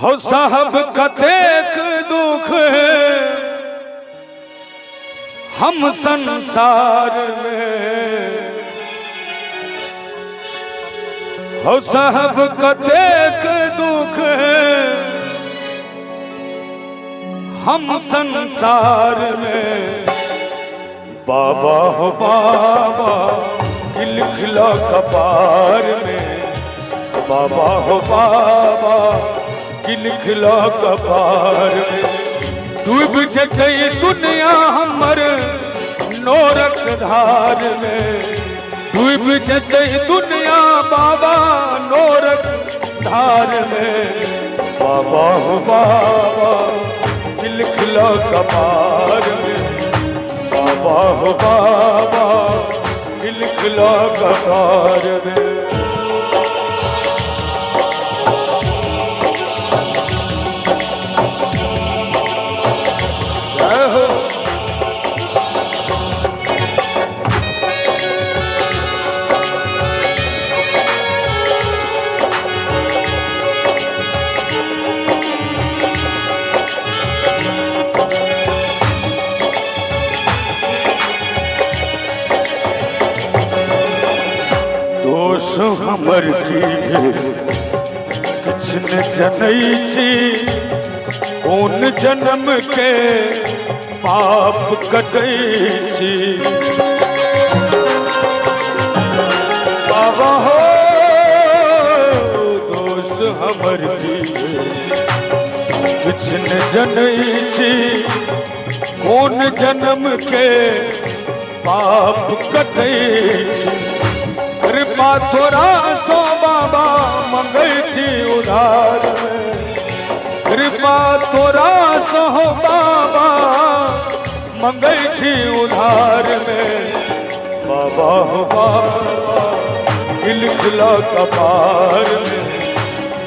हो साहब कतेक दुख हम संसार में, हो साहब कतेक दुख हम संसार में। बाबा हो बाबा की लिखला कपार में, बाबा हो बाबा की लिखला कपार में। डूब जगई दुनिया हमर नोरक धार में, डूब जगई दुनिया बाबा नोरक धार में। बाबा हो बाबा की लिखला कपार में, बाबा हो बाबा की लिखला कपार में। दोष हमर की किछ न जनई छी, कौन जन्म के पाप कटई छी। बाबा हो दोष हमर की किछ न जनई छी, कौन जन्म के पाप कटई छी। कृपा थोड़ा सो बाबा मंगई छी उधार में, कृपा थोड़ा सो बाबा मंगई छी उधार में। बाबा हो बाबा की लिखला कपार में,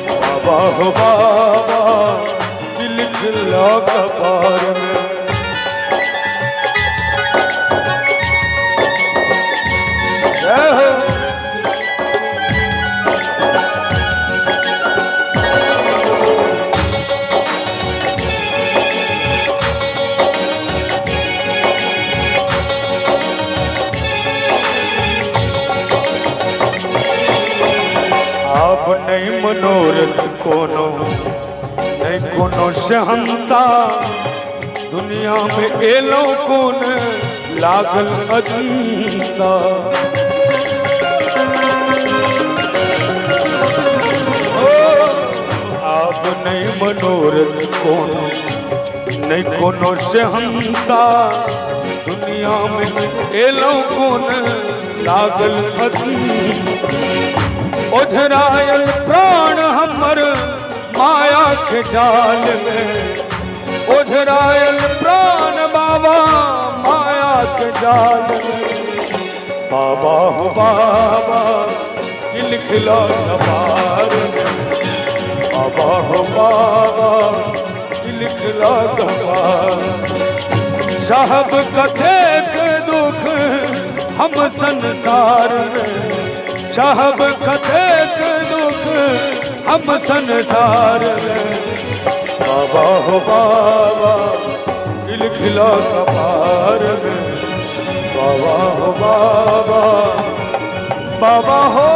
बाबा हो बाबा की लिखला कपार में। जय हो अब नहीं मनोरथ कोनो, नहीं कोनो सहनता, दुनिया में एलो कौन लागल अजंता। अब नहीं मनोरथ कोनो, नहीं कोनो सहनता, दुनिया में एलो कौन लागल अजंता। ओझरायल प्राण हमर माया के जाल में, ओझरायल प्राण बाबा माया के जाल में। बाबा हो बाबा की लिखला कपार में, बाबा हो बाबा की लिखला कपार। साहब कतेक दुख हम संसार में, साहब कतेक दुख हम संसार में। बाबा हो बाबा की लिखला कपार में, बाबा हो बाबा, बाबा हो